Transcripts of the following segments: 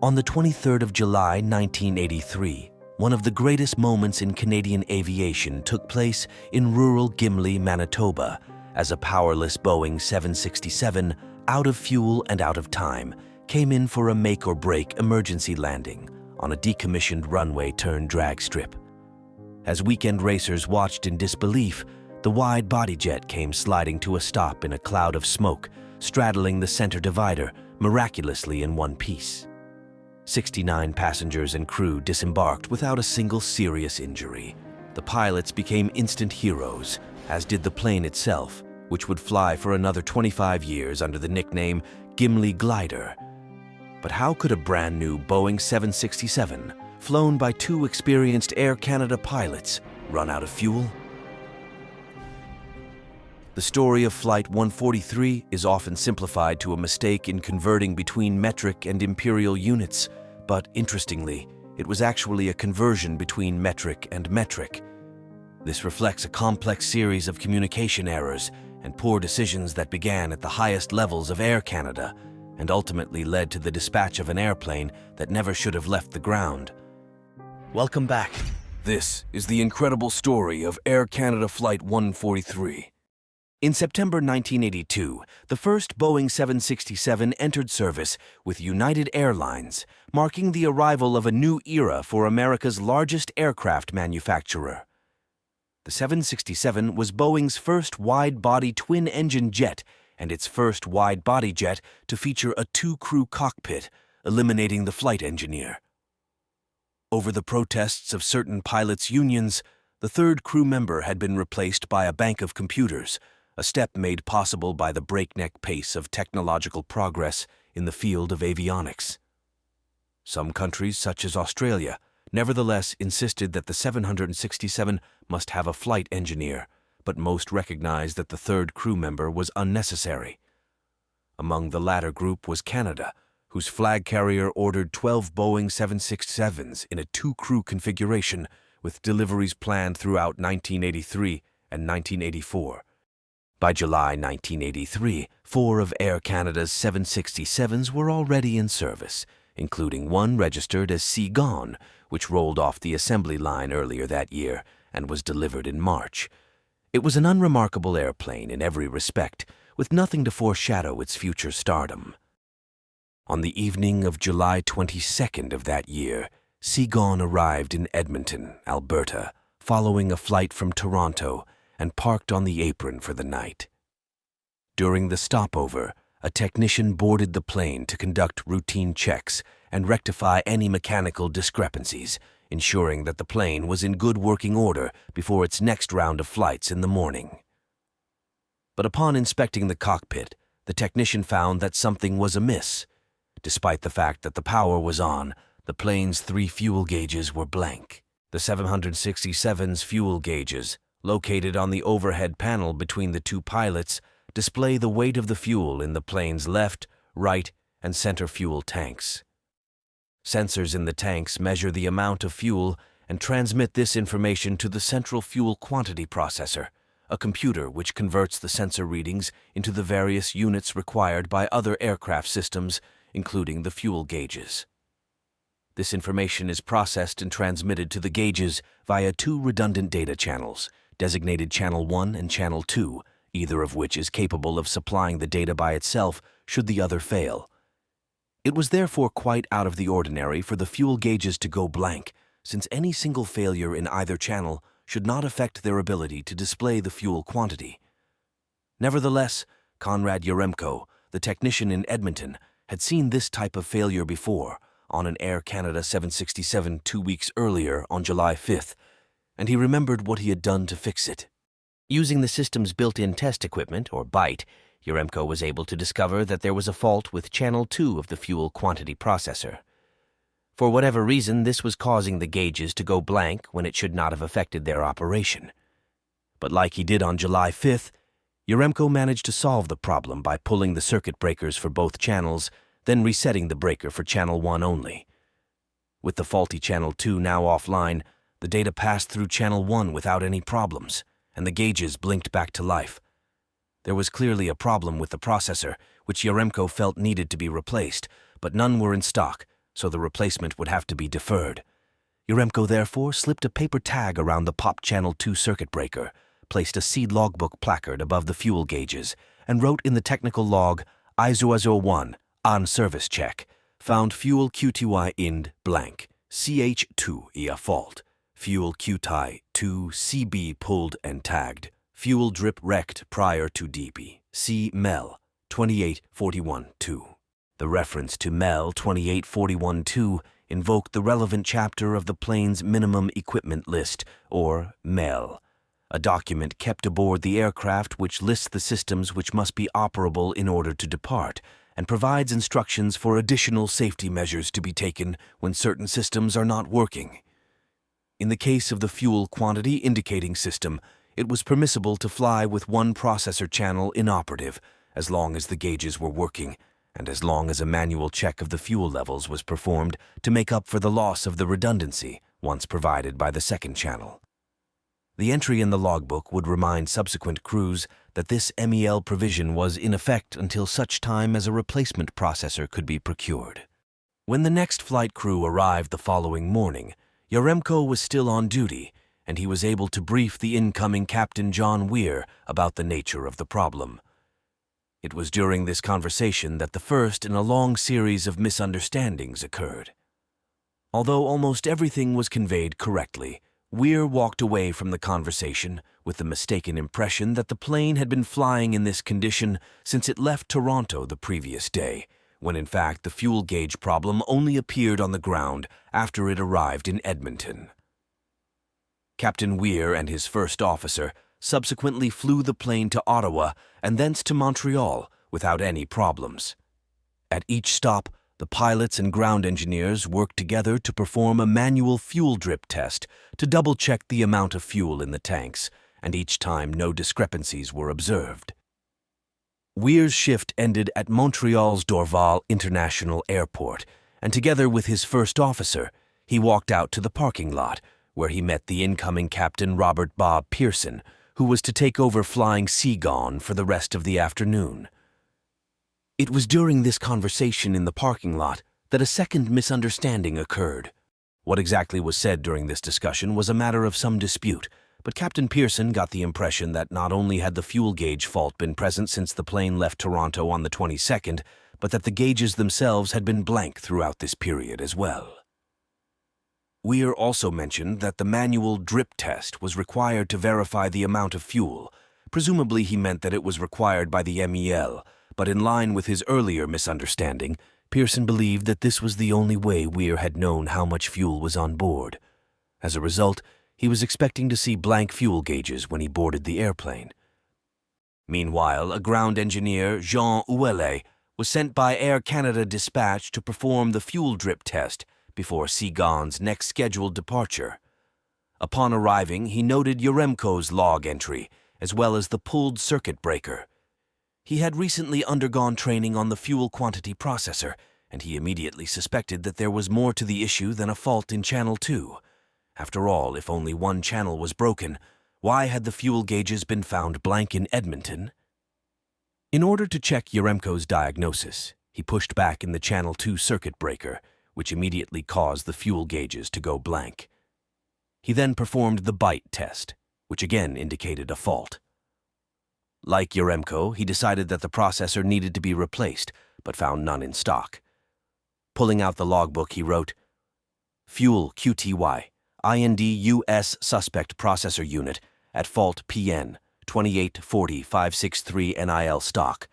On the 23rd of July, 1983, one of the greatest moments in Canadian aviation took place in rural Gimli, Manitoba, as a powerless Boeing 767, out of fuel and out of time, came in for a make-or-break emergency landing on a decommissioned runway-turned-drag strip. As weekend racers watched in disbelief, the wide-body jet came sliding to a stop in a cloud of smoke, straddling the center divider, miraculously in one piece. 69 passengers and crew disembarked without a single serious injury. The pilots became instant heroes, as did the plane itself, which would fly for another 25 years under the nickname Gimli Glider. But how could a brand new Boeing 767, flown by two experienced Air Canada pilots, run out of fuel? The story of Flight 143 is often simplified to a mistake in converting between metric and imperial units, but interestingly, it was actually a conversion between metric and metric. This reflects a complex series of communication errors and poor decisions that began at the highest levels of Air Canada and ultimately led to the dispatch of an airplane that never should have left the ground. Welcome back. This is the incredible story of Air Canada Flight 143. In September 1982, the first Boeing 767 entered service with United Airlines, marking the arrival of a new era for America's largest aircraft manufacturer. The 767 was Boeing's first wide-body twin-engine jet and its first wide-body jet to feature a two-crew cockpit, eliminating the flight engineer. Over the protests of certain pilots' unions, the third crew member had been replaced by a bank of computers, a step made possible by the breakneck pace of technological progress in the field of avionics. Some countries, such as Australia, nevertheless insisted that the 767 must have a flight engineer, but most recognized that the third crew member was unnecessary. Among the latter group was Canada, whose flag carrier ordered 12 Boeing 767s in a two-crew configuration, with deliveries planned throughout 1983 and 1984. By July 1983, 4 of Air Canada's 767s were already in service, including one registered as Sea Gone, which rolled off the assembly line earlier that year and was delivered in March. It was an unremarkable airplane in every respect, with nothing to foreshadow its future stardom. On the evening of July 22nd of that year, Sea Gone arrived in Edmonton, Alberta, following a flight from Toronto, and parked on the apron for the night. During the stopover, a technician boarded the plane to conduct routine checks and rectify any mechanical discrepancies, ensuring that the plane was in good working order before its next round of flights in the morning. But upon inspecting the cockpit, the technician found that something was amiss. Despite the fact that the power was on, the plane's 3 fuel gauges were blank. The 767's fuel gauges, located on the overhead panel between the two pilots, display the weight of the fuel in the plane's left, right, and center fuel tanks. Sensors in the tanks measure the amount of fuel and transmit this information to the central fuel quantity processor, a computer which converts the sensor readings into the various units required by other aircraft systems, including the fuel gauges. This information is processed and transmitted to the gauges via 2 redundant data channels, designated Channel 1 and Channel 2, either of which is capable of supplying the data by itself should the other fail. It was therefore quite out of the ordinary for the fuel gauges to go blank, since any single failure in either channel should not affect their ability to display the fuel quantity. Nevertheless, Conrad Yaremko, the technician in Edmonton, had seen this type of failure before on an Air Canada 767 2 weeks earlier on July 5th, and he remembered what he had done to fix it. Using the system's built-in test equipment, or BITE, Yaremko was able to discover that there was a fault with Channel 2 of the fuel quantity processor. For whatever reason, this was causing the gauges to go blank when it should not have affected their operation. But like he did on July 5th, Yaremko managed to solve the problem by pulling the circuit breakers for both channels, then resetting the breaker for Channel 1 only. With the faulty Channel 2 now offline, the data passed through Channel 1 without any problems, and the gauges blinked back to life. There was clearly a problem with the processor, which Yaremko felt needed to be replaced, but none were in stock, so the replacement would have to be deferred. Yaremko therefore slipped a paper tag around the pop channel 2 circuit breaker, placed a seed logbook placard above the fuel gauges, and wrote in the technical log, ISO01, on service check, found fuel QTY ind blank, CH2 ia fault, fuel QTY 2 CB pulled and tagged, fuel drip wrecked prior to DP, C MEL 2841-2. The reference to MEL 2841-2 invoked the relevant chapter of the plane's minimum equipment list, or MEL, a document kept aboard the aircraft which lists the systems which must be operable in order to depart, and provides instructions for additional safety measures to be taken when certain systems are not working. In the case of the fuel quantity indicating system, it was permissible to fly with one processor channel inoperative, as long as the gauges were working, and as long as a manual check of the fuel levels was performed to make up for the loss of the redundancy once provided by the second channel. The entry in the logbook would remind subsequent crews that this MEL provision was in effect until such time as a replacement processor could be procured. When the next flight crew arrived the following morning, Yaremko was still on duty, and he was able to brief the incoming Captain John Weir about the nature of the problem. It was during this conversation that the first in a long series of misunderstandings occurred. Although almost everything was conveyed correctly, Weir walked away from the conversation with the mistaken impression that the plane had been flying in this condition since it left Toronto the previous day, when in fact the fuel gauge problem only appeared on the ground after it arrived in Edmonton. Captain Weir and his first officer subsequently flew the plane to Ottawa and thence to Montreal without any problems. At each stop, the pilots and ground engineers worked together to perform a manual fuel drip test to double-check the amount of fuel in the tanks, and each time no discrepancies were observed. Weir's shift ended at Montreal's Dorval International Airport, and together with his first officer, he walked out to the parking lot, where he met the incoming Captain Robert Bob Pearson, who was to take over flying Seagon for the rest of the afternoon. It was during this conversation in the parking lot that a second misunderstanding occurred. What exactly was said during this discussion was a matter of some dispute, but Captain Pearson got the impression that not only had the fuel gauge fault been present since the plane left Toronto on the 22nd, but that the gauges themselves had been blank throughout this period as well. Weir also mentioned that the manual drip test was required to verify the amount of fuel. Presumably he meant that it was required by the MEL, but in line with his earlier misunderstanding, Pearson believed that this was the only way Weir had known how much fuel was on board. As a result, he was expecting to see blank fuel gauges when he boarded the airplane. Meanwhile, a ground engineer, Jean Ouellet, was sent by Air Canada Dispatch to perform the fuel drip test before Seagon's next scheduled departure. Upon arriving, he noted Yaremko's log entry, as well as the pulled circuit breaker. He had recently undergone training on the fuel quantity processor, and he immediately suspected that there was more to the issue than a fault in Channel 2. After all, if only one channel was broken, why had the fuel gauges been found blank in Edmonton? In order to check Yaremko's diagnosis, he pushed back in the Channel 2 circuit breaker, which immediately caused the fuel gauges to go blank. He then performed the bite test, which again indicated a fault. Like Yaremko, he decided that the processor needed to be replaced, but found none in stock. Pulling out the logbook, he wrote, Fuel QTY, IND-US suspect processor unit, at fault PN, 2840-563 NIL stock.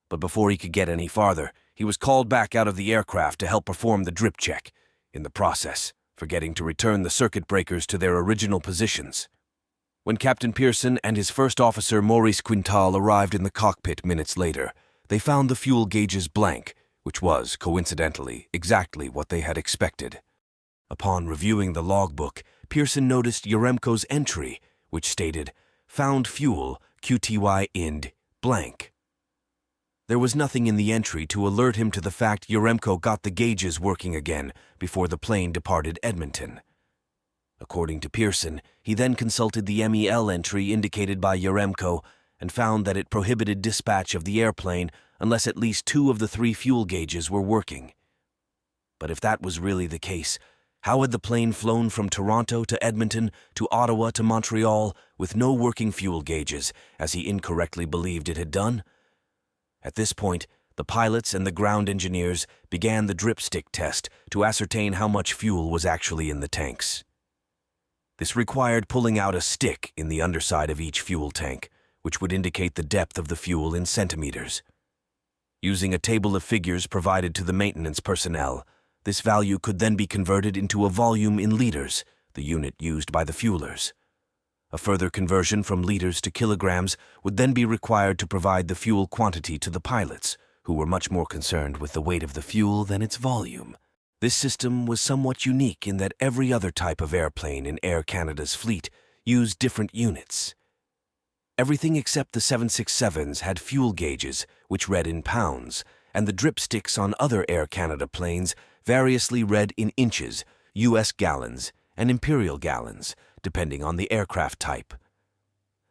But before he could get any farther, he was called back out of the aircraft to help perform the drip check, in the process, forgetting to return the circuit breakers to their original positions. When Captain Pearson and his first officer Maurice Quintal arrived in the cockpit minutes later, they found the fuel gauges blank, which was, coincidentally, exactly what they had expected. Upon reviewing the logbook, Pearson noticed Yaremko's entry, which stated, Found fuel, QTY ind, blank. There was nothing in the entry to alert him to the fact Yaremko got the gauges working again before the plane departed Edmonton. According to Pearson, he then consulted the MEL entry indicated by Yaremko and found that it prohibited dispatch of the airplane unless at least 2 of the 3 fuel gauges were working. But if that was really the case, how had the plane flown from Toronto to Edmonton to Ottawa to Montreal with no working fuel gauges, as he incorrectly believed it had done? At this point, the pilots and the ground engineers began the dripstick test to ascertain how much fuel was actually in the tanks. This required pulling out a stick in the underside of each fuel tank, which would indicate the depth of the fuel in centimeters. Using a table of figures provided to the maintenance personnel, this value could then be converted into a volume in liters, the unit used by the fuelers. A further conversion from liters to kilograms would then be required to provide the fuel quantity to the pilots, who were much more concerned with the weight of the fuel than its volume. This system was somewhat unique in that every other type of airplane in Air Canada's fleet used different units. Everything except the 767s had fuel gauges, which read in pounds, and the dripsticks on other Air Canada planes variously read in inches, US gallons, and imperial gallons, depending on the aircraft type.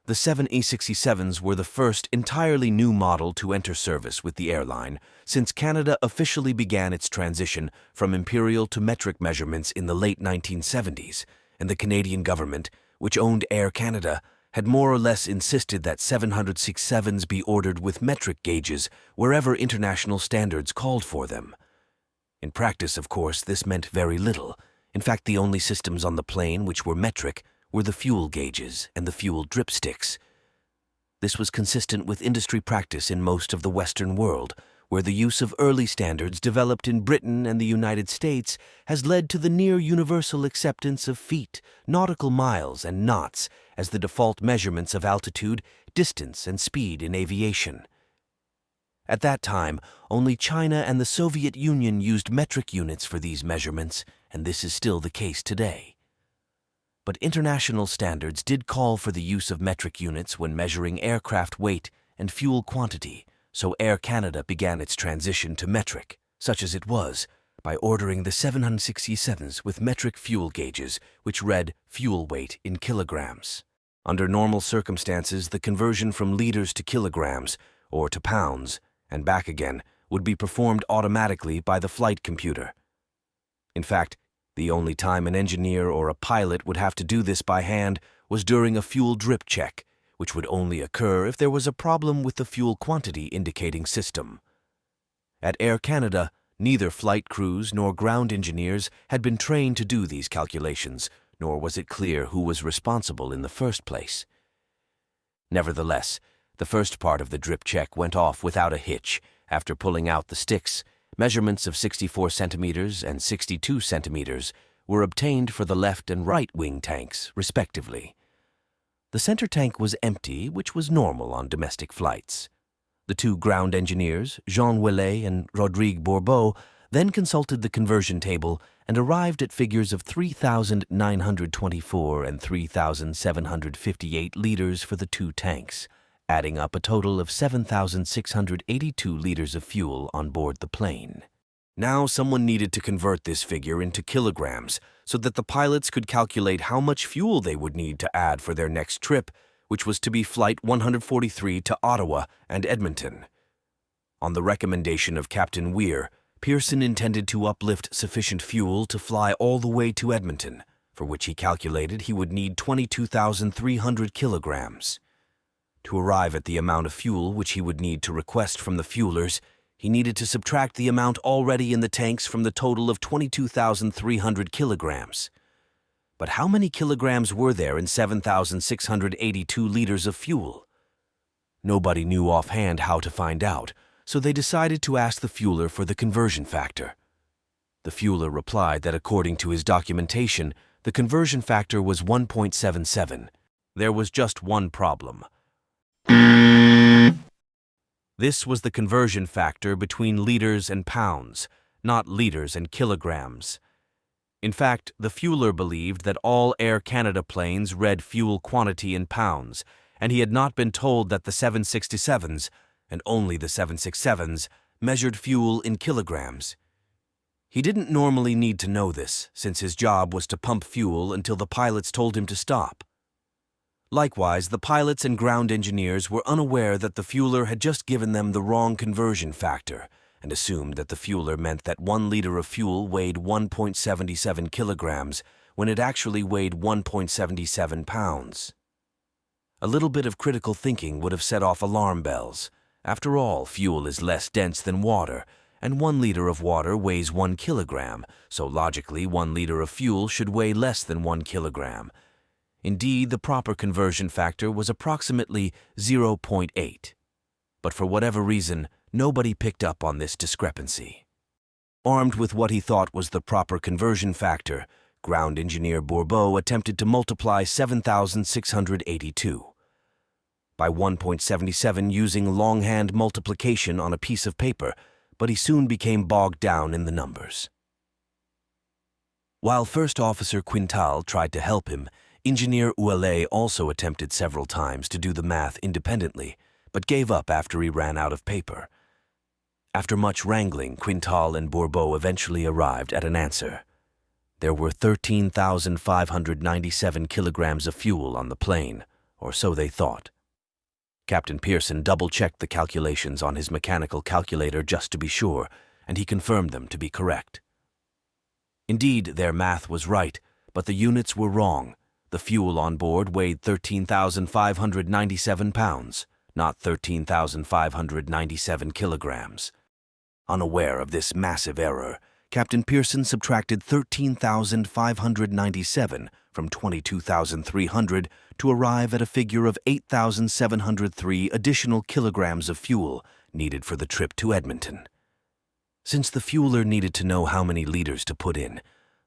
The 7A67s were the first entirely new model to enter service with the airline since Canada officially began its transition from imperial to metric measurements in the late 1970s, and the Canadian government, which owned Air Canada, had more or less insisted that 767s be ordered with metric gauges wherever international standards called for them. In practice, of course, this meant very little. In fact, the only systems on the plane which were metric were the fuel gauges and the fuel dripsticks. This was consistent with industry practice in most of the Western world, where the use of early standards developed in Britain and the United States has led to the near-universal acceptance of feet, nautical miles, and knots as the default measurements of altitude, distance, and speed in aviation. At that time, only China and the Soviet Union used metric units for these measurements, and this is still the case today. But international standards did call for the use of metric units when measuring aircraft weight and fuel quantity, so Air Canada began its transition to metric, such as it was, by ordering the 767s with metric fuel gauges, which read fuel weight in kilograms. Under normal circumstances, the conversion from liters to kilograms, or to pounds, and back again, would be performed automatically by the flight computer. In fact, the only time an engineer or a pilot would have to do this by hand was during a fuel drip check, which would only occur if there was a problem with the fuel quantity indicating system. At Air Canada, neither flight crews nor ground engineers had been trained to do these calculations, nor was it clear who was responsible in the first place. Nevertheless, the first part of the drip check went off without a hitch after pulling out the sticks. Measurements of 64 centimeters and 62 centimeters were obtained for the left and right wing tanks, respectively. The center tank was empty, which was normal on domestic flights. The two ground engineers, Jean Ouellet and Rodrigue Bourbeau, then consulted the conversion table and arrived at figures of 3,924 and 3,758 liters for the two tanks, adding up a total of 7,682 liters of fuel on board the plane. Now someone needed to convert this figure into kilograms so that the pilots could calculate how much fuel they would need to add for their next trip, which was to be Flight 143 to Ottawa and Edmonton. On the recommendation of Captain Weir, Pearson intended to uplift sufficient fuel to fly all the way to Edmonton, for which he calculated he would need 22,300 kilograms. To arrive at the amount of fuel which he would need to request from the fuelers, he needed to subtract the amount already in the tanks from the total of 22,300 kilograms. But how many kilograms were there in 7,682 liters of fuel? Nobody knew offhand how to find out, so they decided to ask the fueler for the conversion factor. The fueler replied that according to his documentation, the conversion factor was 1.77. There was just one problem. This was the conversion factor between liters and pounds, not liters and kilograms. In fact, the fueler believed that all Air Canada planes read fuel quantity in pounds, and he had not been told that the 767s, and only the 767s, measured fuel in kilograms. He didn't normally need to know this, since his job was to pump fuel until the pilots told him to stop. Likewise, the pilots and ground engineers were unaware that the fueler had just given them the wrong conversion factor, and assumed that the fueler meant that 1 liter of fuel weighed 1.77 kilograms when it actually weighed 1.77 pounds. A little bit of critical thinking would have set off alarm bells. After all, fuel is less dense than water, and 1 liter of water weighs 1 kilogram, so logically 1 liter of fuel should weigh less than 1 kilogram. Indeed, the proper conversion factor was approximately 0.8. But for whatever reason, nobody picked up on this discrepancy. Armed with what he thought was the proper conversion factor, ground engineer Bourbeau attempted to multiply 7,682 by 1.77 using longhand multiplication on a piece of paper, but he soon became bogged down in the numbers. While First Officer Quintal tried to help him, Engineer Ouellet also attempted several times to do the math independently, but gave up after he ran out of paper. After much wrangling, Quintal and Bourbeau eventually arrived at an answer. There were 13,597 kilograms of fuel on the plane, or so they thought. Captain Pearson double-checked the calculations on his mechanical calculator just to be sure, and he confirmed them to be correct. Indeed, their math was right, but the units were wrong. The fuel on board weighed 13,597 pounds, not 13,597 kilograms. Unaware of this massive error, Captain Pearson subtracted 13,597 from 22,300 to arrive at a figure of 8,703 additional kilograms of fuel needed for the trip to Edmonton. Since the fueler needed to know how many liters to put in,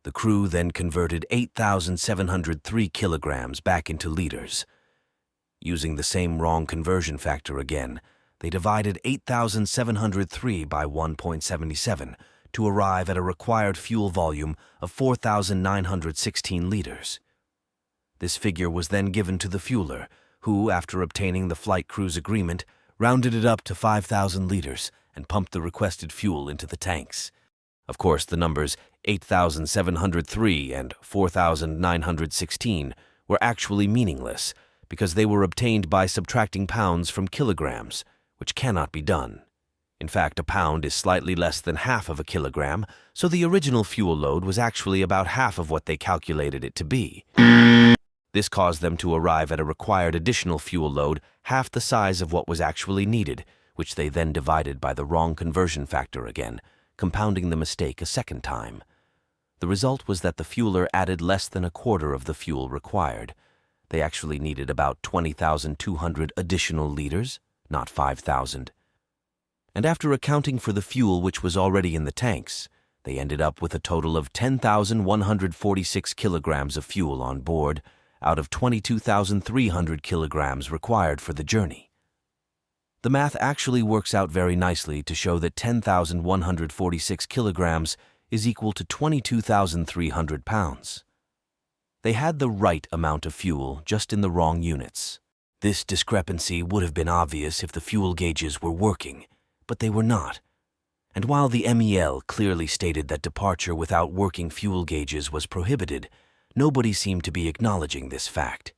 the crew then converted 8,703 kilograms back into liters. Using the same wrong conversion factor again, they divided 8,703 by 1.77 to arrive at a required fuel volume of 4,916 liters. This figure was then given to the fueler, who, after obtaining the flight crew's agreement, rounded it up to 5,000 liters and pumped the requested fuel into the tanks. Of course, the numbers 8,703 and 4,916 were actually meaningless because they were obtained by subtracting pounds from kilograms, which cannot be done. In fact, a pound is slightly less than half of a kilogram, so the original fuel load was actually about half of what they calculated it to be. This caused them to arrive at a required additional fuel load half the size of what was actually needed, which they then divided by the wrong conversion factor again, compounding the mistake a second time. The result was that the fueler added less than a quarter of the fuel required. They actually needed about 20,200 additional liters, not 5,000. And after accounting for the fuel which was already in the tanks, they ended up with a total of 10,146 kilograms of fuel on board out of 22,300 kilograms required for the journey. The math actually works out very nicely to show that 10,146 kilograms is equal to 22,300 pounds. They had the right amount of fuel, just in the wrong units. This discrepancy would have been obvious if the fuel gauges were working, but they were not. And while the MEL clearly stated that departure without working fuel gauges was prohibited, nobody seemed to be acknowledging this fact.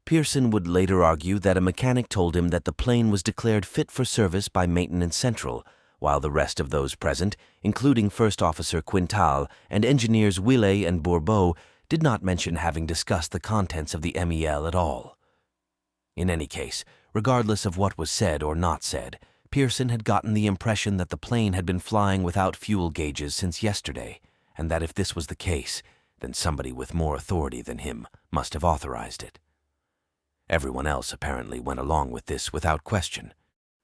Pearson would later argue that a mechanic told him that the plane was declared fit for service by Maintenance Central, while the rest of those present, including First Officer Quintal and engineers Ouellet and Bourbeau, did not mention having discussed the contents of the MEL at all. In any case, regardless of what was said or not said, Pearson had gotten the impression that the plane had been flying without fuel gauges since yesterday, and that if this was the case, then somebody with more authority than him must have authorized it. Everyone else apparently went along with this without question.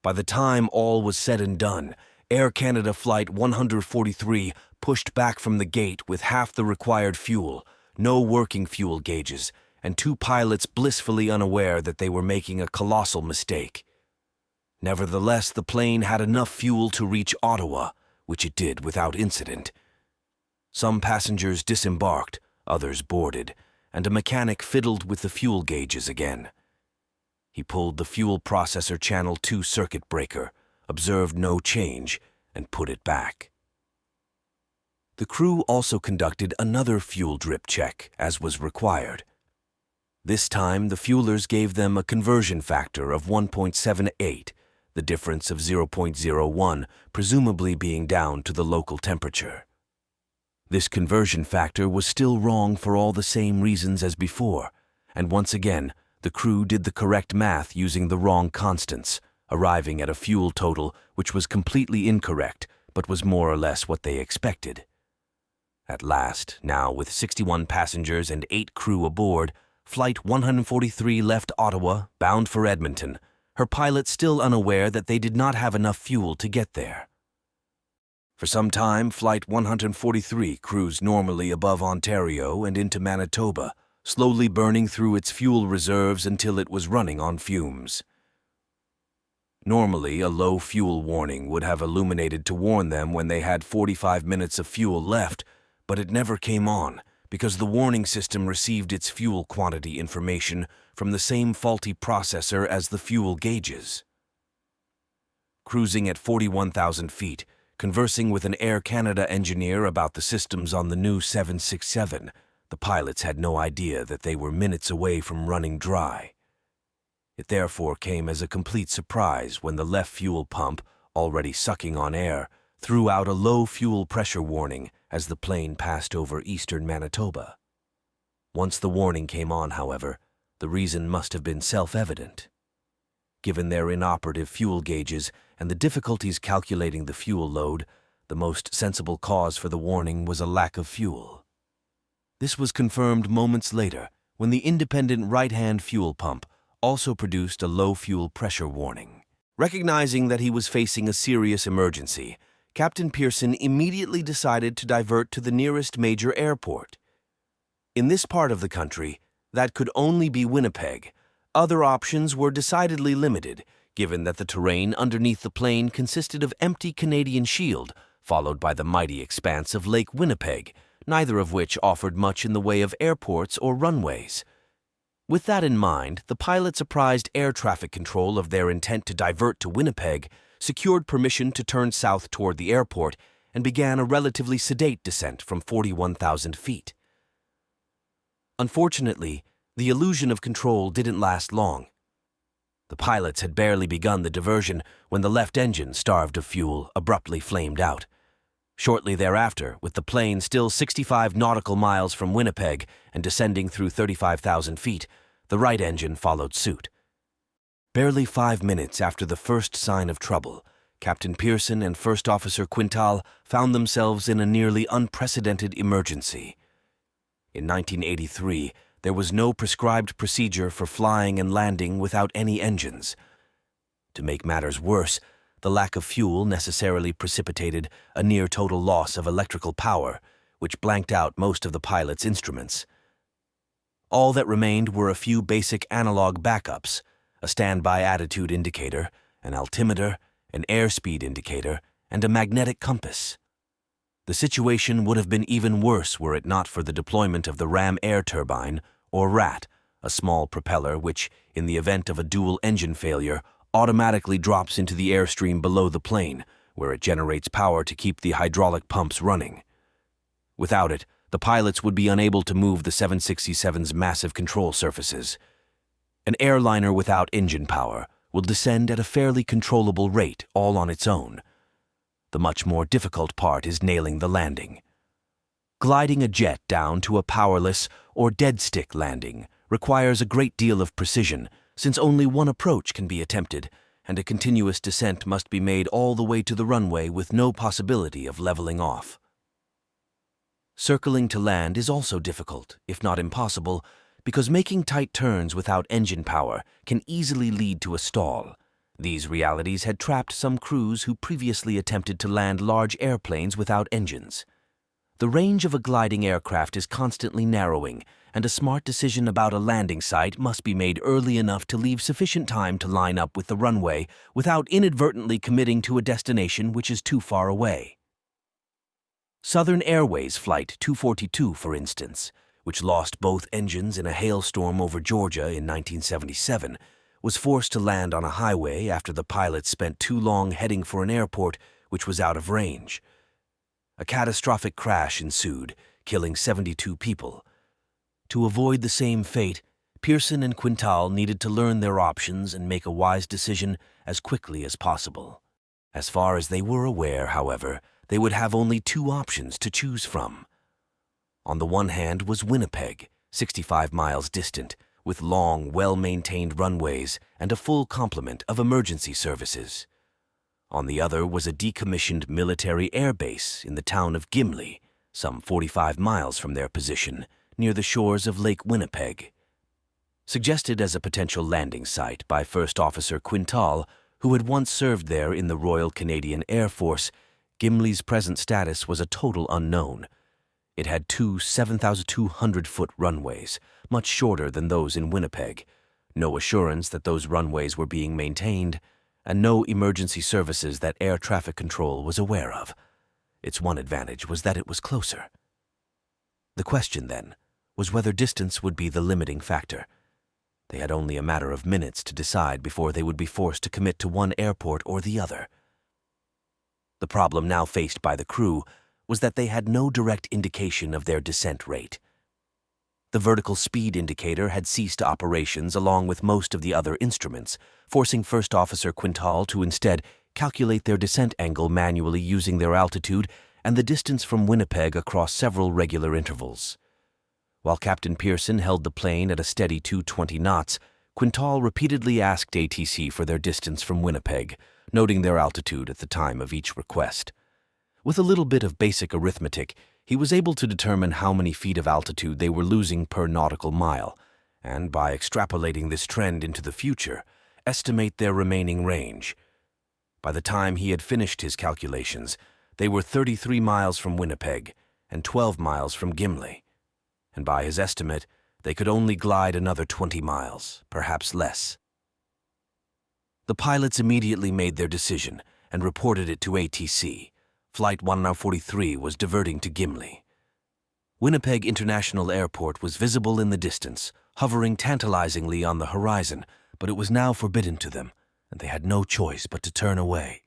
By the time all was said and done, Air Canada Flight 143 pushed back from the gate with half the required fuel, no working fuel gauges, and 2 pilots blissfully unaware that they were making a colossal mistake. Nevertheless, the plane had enough fuel to reach Ottawa, which it did without incident. Some passengers disembarked, others boarded, and a mechanic fiddled with the fuel gauges again. He pulled the fuel processor channel 2 circuit breaker, observed no change, and put it back. The crew also conducted another fuel drip check, as was required. This time, the fuelers gave them a conversion factor of 1.78, the difference of 0.01 presumably being down to the local temperature. This conversion factor was still wrong for all the same reasons as before, and once again, the crew did the correct math using the wrong constants, arriving at a fuel total which was completely incorrect but was more or less what they expected. At last, now with 61 passengers and 8 crew aboard, Flight 143 left Ottawa, bound for Edmonton, her pilot still unaware that they did not have enough fuel to get there. For some time, Flight 143 cruised normally above Ontario and into Manitoba, slowly burning through its fuel reserves until it was running on fumes. Normally, a low fuel warning would have illuminated to warn them when they had 45 minutes of fuel left, but it never came on because the warning system received its fuel quantity information from the same faulty processor as the fuel gauges. Cruising at 41,000 feet, conversing with an Air Canada engineer about the systems on the new 767, the pilots had no idea that they were minutes away from running dry. It therefore came as a complete surprise when the left fuel pump, already sucking on air, threw out a low fuel pressure warning as the plane passed over eastern Manitoba. Once the warning came on, however, the reason must have been self-evident. Given their inoperative fuel gauges and the difficulties calculating the fuel load, the most sensible cause for the warning was a lack of fuel. This was confirmed moments later when the independent right-hand fuel pump also produced a low fuel pressure warning. Recognizing that he was facing a serious emergency, Captain Pearson immediately decided to divert to the nearest major airport. In this part of the country, that could only be Winnipeg. Other options were decidedly limited, given that the terrain underneath the plane consisted of empty Canadian Shield, followed by the mighty expanse of Lake Winnipeg, neither of which offered much in the way of airports or runways. With that in mind, the pilots apprised air traffic control of their intent to divert to Winnipeg, secured permission to turn south toward the airport, and began a relatively sedate descent from 41,000 feet. Unfortunately, the illusion of control didn't last long. The pilots had barely begun the diversion when the left engine, starved of fuel, abruptly flamed out. Shortly thereafter, with the plane still 65 nautical miles from Winnipeg and descending through 35,000 feet, the right engine followed suit. Barely 5 minutes after the first sign of trouble, Captain Pearson and First Officer Quintal found themselves in a nearly unprecedented emergency. In 1983, there was no prescribed procedure for flying and landing without any engines. To make matters worse, the lack of fuel necessarily precipitated a near-total loss of electrical power, which blanked out most of the pilot's instruments. All that remained were a few basic analog backups, a standby attitude indicator, an altimeter, an airspeed indicator, and a magnetic compass. The situation would have been even worse were it not for the deployment of the ram air turbine, or RAT, a small propeller which, in the event of a dual engine failure, automatically drops into the airstream below the plane, where it generates power to keep the hydraulic pumps running. Without it, the pilots would be unable to move the 767's massive control surfaces. An airliner without engine power will descend at a fairly controllable rate all on its own. The much more difficult part is nailing the landing. Gliding a jet down to a powerless or dead stick landing requires a great deal of precision, since only one approach can be attempted, and a continuous descent must be made all the way to the runway with no possibility of leveling off. Circling to land is also difficult, if not impossible, because making tight turns without engine power can easily lead to a stall. These realities had trapped some crews who previously attempted to land large airplanes without engines. The range of a gliding aircraft is constantly narrowing, and a smart decision about a landing site must be made early enough to leave sufficient time to line up with the runway without inadvertently committing to a destination which is too far away. Southern Airways Flight 242, for instance, which lost both engines in a hailstorm over Georgia in 1977, was forced to land on a highway after the pilots spent too long heading for an airport which was out of range. A catastrophic crash ensued, killing 72 people. To avoid the same fate, Pearson and Quintal needed to learn their options and make a wise decision as quickly as possible. As far as they were aware, however, they would have only two options to choose from. On the one hand was Winnipeg, 65 miles distant, with long, well-maintained runways and a full complement of emergency services. On the other was a decommissioned military airbase in the town of Gimli, some 45 miles from their position, near the shores of Lake Winnipeg. Suggested as a potential landing site by First Officer Quintal, who had once served there in the Royal Canadian Air Force, Gimli's present status was a total unknown. It had two 7,200-foot runways, much shorter than those in Winnipeg, no assurance that those runways were being maintained, and no emergency services that air traffic control was aware of. Its one advantage was that it was closer. The question, then, was whether distance would be the limiting factor. They had only a matter of minutes to decide before they would be forced to commit to one airport or the other. The problem now faced by the crew was that they had no direct indication of their descent rate. The vertical speed indicator had ceased operations along with most of the other instruments, forcing First Officer Quintal to instead calculate their descent angle manually using their altitude and the distance from Winnipeg across several regular intervals. While Captain Pearson held the plane at a steady 220 knots, Quintal repeatedly asked ATC for their distance from Winnipeg, noting their altitude at the time of each request. With a little bit of basic arithmetic, he was able to determine how many feet of altitude they were losing per nautical mile, and by extrapolating this trend into the future, estimate their remaining range. By the time he had finished his calculations, they were 33 miles from Winnipeg and 12 miles from Gimli, and by his estimate, they could only glide another 20 miles, perhaps less. The pilots immediately made their decision and reported it to ATC. Flight 143 was diverting to Gimli. Winnipeg International Airport was visible in the distance, hovering tantalizingly on the horizon, but it was now forbidden to them, and they had no choice but to turn away.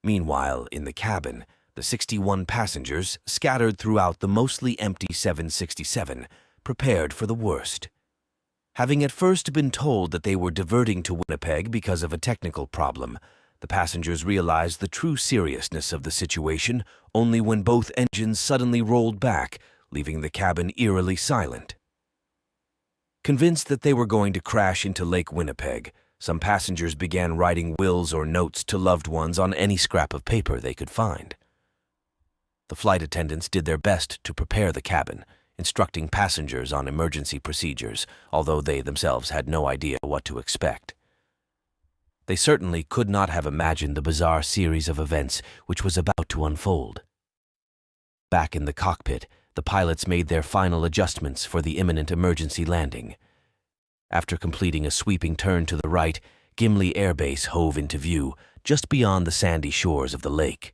Meanwhile, in the cabin, the 61 passengers, scattered throughout the mostly empty 767, prepared for the worst. Having at first been told that they were diverting to Winnipeg because of a technical problem, the passengers realized the true seriousness of the situation only when both engines suddenly rolled back, leaving the cabin eerily silent. Convinced that they were going to crash into Lake Winnipeg, some passengers began writing wills or notes to loved ones on any scrap of paper they could find. The flight attendants did their best to prepare the cabin, instructing passengers on emergency procedures, although they themselves had no idea what to expect. They certainly could not have imagined the bizarre series of events which was about to unfold. Back in the cockpit, the pilots made their final adjustments for the imminent emergency landing. After completing a sweeping turn to the right, Gimli Air Base hove into view, just beyond the sandy shores of the lake.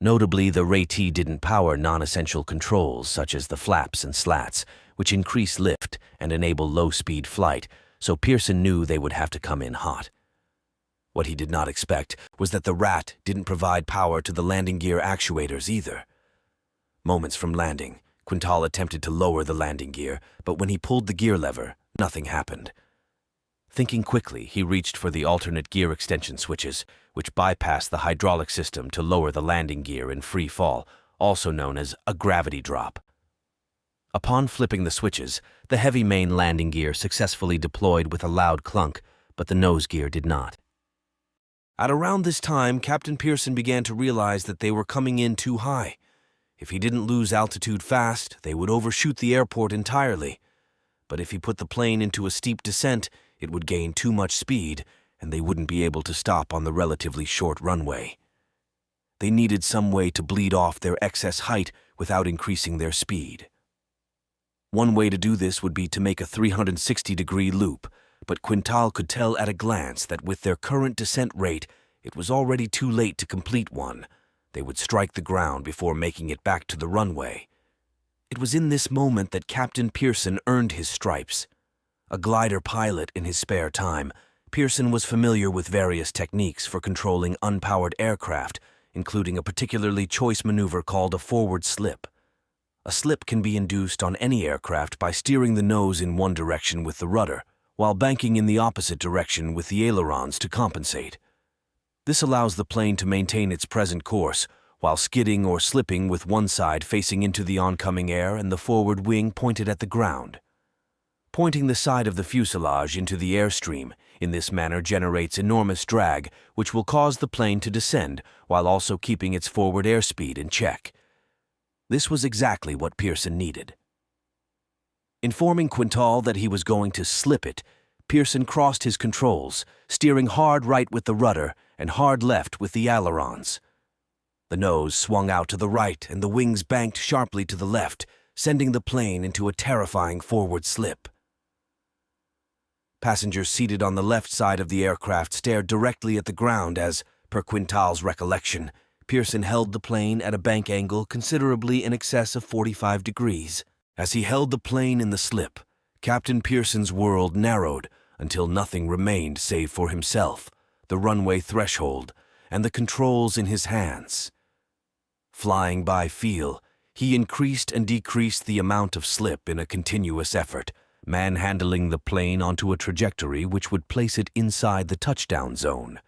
Notably, the Ray-T didn't power non-essential controls such as the flaps and slats, which increase lift and enable low-speed flight, so Pearson knew they would have to come in hot. What he did not expect was that the Rat didn't provide power to the landing gear actuators either. Moments from landing, Quintal attempted to lower the landing gear, but when he pulled the gear lever, nothing happened. Thinking quickly, he reached for the alternate gear extension switches, which bypassed the hydraulic system to lower the landing gear in free fall, also known as a gravity drop. Upon flipping the switches, the heavy main landing gear successfully deployed with a loud clunk, but the nose gear did not. At around this time, Captain Pearson began to realize that they were coming in too high. If he didn't lose altitude fast, they would overshoot the airport entirely. But if he put the plane into a steep descent, it would gain too much speed, and they wouldn't be able to stop on the relatively short runway. They needed some way to bleed off their excess height without increasing their speed. One way to do this would be to make a 360-degree loop, but Quintal could tell at a glance that with their current descent rate, it was already too late to complete one. They would strike the ground before making it back to the runway. It was in this moment that Captain Pearson earned his stripes. A glider pilot in his spare time, Pearson was familiar with various techniques for controlling unpowered aircraft, including a particularly choice maneuver called a forward slip. A slip can be induced on any aircraft by steering the nose in one direction with the rudder, while banking in the opposite direction with the ailerons to compensate. This allows the plane to maintain its present course, while skidding or slipping with one side facing into the oncoming air and the forward wing pointed at the ground. Pointing the side of the fuselage into the airstream in this manner generates enormous drag, which will cause the plane to descend while also keeping its forward airspeed in check. This was exactly what Pearson needed. Informing Quintal that he was going to slip it, Pearson crossed his controls, steering hard right with the rudder and hard left with the ailerons. The nose swung out to the right and the wings banked sharply to the left, sending the plane into a terrifying forward slip. Passengers seated on the left side of the aircraft stared directly at the ground as, per Quintal's recollection, Pearson held the plane at a bank angle considerably in excess of 45 degrees. As he held the plane in the slip, Captain Pearson's world narrowed until nothing remained save for himself, the runway threshold, and the controls in his hands. Flying by feel, he increased and decreased the amount of slip in a continuous effort, manhandling the plane onto a trajectory which would place it inside the touchdown zone.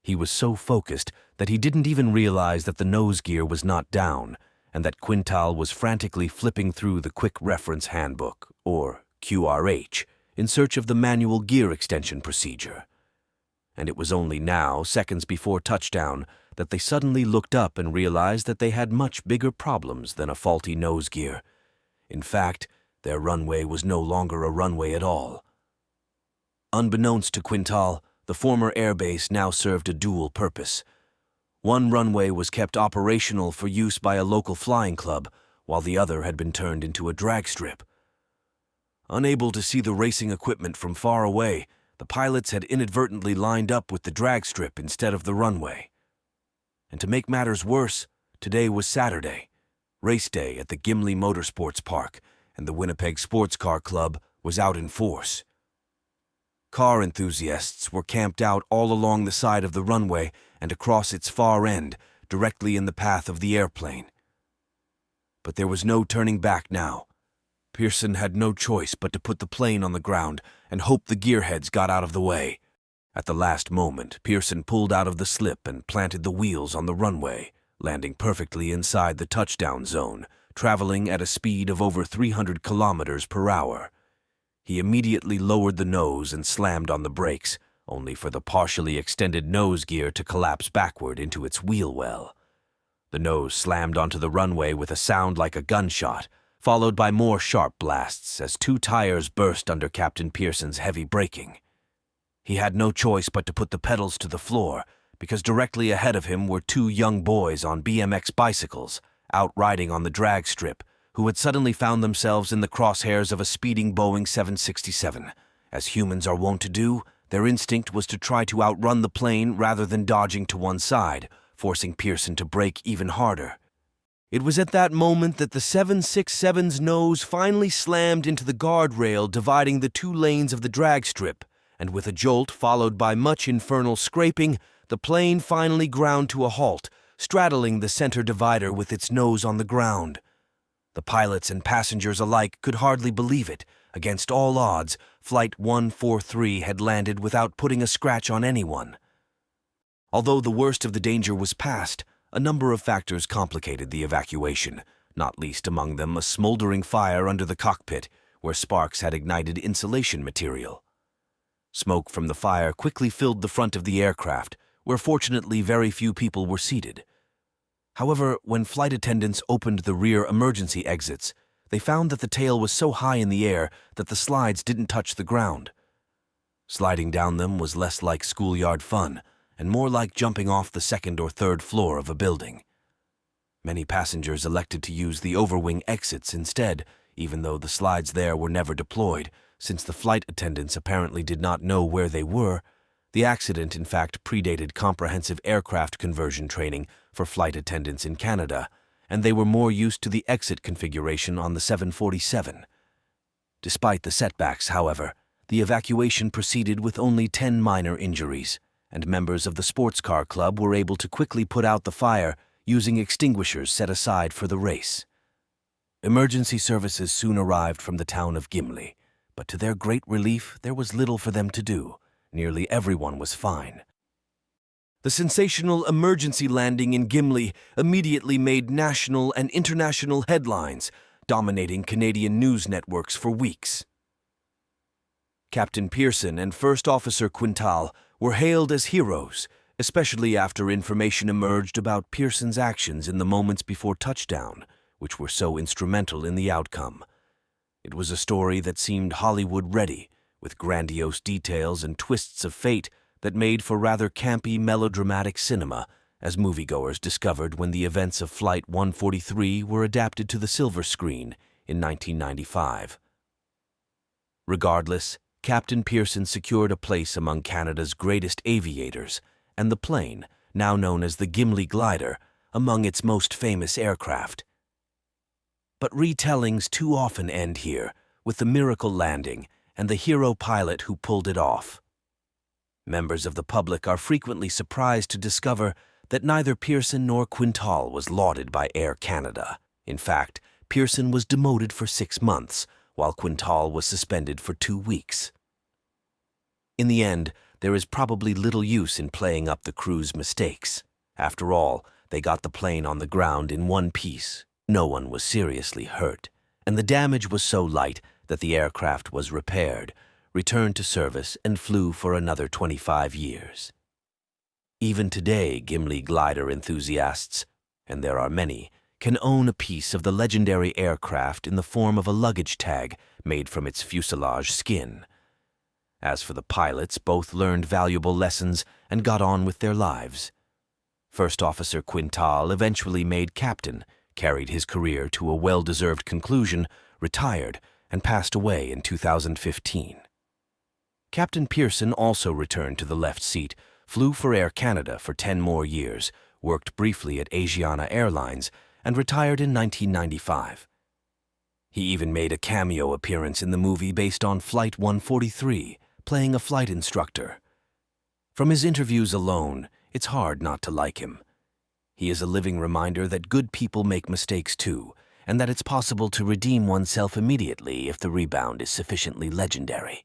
He was so focused that he didn't even realize that the nose gear was not down, and that Quintal was frantically flipping through the Quick Reference Handbook, or QRH, in search of the manual gear extension procedure. And it was only now, seconds before touchdown, that they suddenly looked up and realized that they had much bigger problems than a faulty nose gear. In fact, their runway was no longer a runway at all. Unbeknownst to Quintal, the former airbase now served a dual purpose. One runway was kept operational for use by a local flying club, while the other had been turned into a drag strip. Unable to see the racing equipment from far away, the pilots had inadvertently lined up with the drag strip instead of the runway. And to make matters worse, today was Saturday, race day at the Gimli Motorsports Park, and the Winnipeg Sports Car Club was out in force. Car enthusiasts were camped out all along the side of the runway and across its far end, directly in the path of the airplane. But there was no turning back now. Pearson had no choice but to put the plane on the ground and hope the gearheads got out of the way. At the last moment, Pearson pulled out of the slip and planted the wheels on the runway, landing perfectly inside the touchdown zone, traveling at a speed of over 300 kilometers per hour. He immediately lowered the nose and slammed on the brakes, only for the partially extended nose gear to collapse backward into its wheel well. The nose slammed onto the runway with a sound like a gunshot, followed by more sharp blasts as two tires burst under Captain Pearson's heavy braking. He had no choice but to put the pedals to the floor, because directly ahead of him were two young boys on BMX bicycles, out riding on the drag strip, who had suddenly found themselves in the crosshairs of a speeding Boeing 767. As humans are wont to do, their instinct was to try to outrun the plane rather than dodging to one side, forcing Pearson to brake even harder. It was at that moment that the 767's nose finally slammed into the guardrail dividing the two lanes of the drag strip, and with a jolt followed by much infernal scraping, the plane finally ground to a halt, straddling the center divider with its nose on the ground. The pilots and passengers alike could hardly believe it. Against all odds, Flight 143 had landed without putting a scratch on anyone. Although the worst of the danger was past, a number of factors complicated the evacuation, not least among them a smoldering fire under the cockpit, where sparks had ignited insulation material. Smoke from the fire quickly filled the front of the aircraft, where fortunately very few people were seated. However, when flight attendants opened the rear emergency exits, they found that the tail was so high in the air that the slides didn't touch the ground. Sliding down them was less like schoolyard fun, and more like jumping off the second or third floor of a building. Many passengers elected to use the overwing exits instead, even though the slides there were never deployed, since the flight attendants apparently did not know where they were. The accident, in fact, predated comprehensive aircraft conversion training for flight attendants in Canada, and they were more used to the exit configuration on the 747. Despite the setbacks, however, the evacuation proceeded with only 10 minor injuries, and members of the sports car club were able to quickly put out the fire using extinguishers set aside for the race. Emergency services soon arrived from the town of Gimli, but to their great relief, there was little for them to do. Nearly everyone was fine. The sensational emergency landing in Gimli immediately made national and international headlines, dominating Canadian news networks for weeks. Captain Pearson and First Officer Quintal were hailed as heroes, especially after information emerged about Pearson's actions in the moments before touchdown, which were so instrumental in the outcome. It was a story that seemed Hollywood-ready, with grandiose details and twists of fate that made for rather campy, melodramatic cinema, as moviegoers discovered when the events of Flight 143 were adapted to the silver screen in 1995. Regardless, Captain Pearson secured a place among Canada's greatest aviators, and the plane, now known as the Gimli Glider, among its most famous aircraft. But retellings too often end here, with the miracle landing and the hero pilot who pulled it off. Members of the public are frequently surprised to discover that neither Pearson nor Quintal was lauded by Air Canada. In fact, Pearson was demoted for 6 months, while Quintal was suspended for 2 weeks. In the end, there is probably little use in playing up the crew's mistakes. After all, they got the plane on the ground in one piece. No one was seriously hurt, and the damage was so light that the aircraft was repaired, returned to service, and flew for another 25 years. Even today, Gimli Glider enthusiasts, and there are many, can own a piece of the legendary aircraft in the form of a luggage tag made from its fuselage skin. As for the pilots, both learned valuable lessons and got on with their lives. First Officer Quintal eventually made captain, carried his career to a well-deserved conclusion, retired, and passed away in 2015. Captain Pearson also returned to the left seat, flew for Air Canada for 10 more years, worked briefly at Aviation Airlines, and retired in 1995. He even made a cameo appearance in the movie based on Flight 143, playing a flight instructor. From his interviews alone, it's hard not to like him. He is a living reminder that good people make mistakes too, and that it's possible to redeem oneself immediately if the rebound is sufficiently legendary.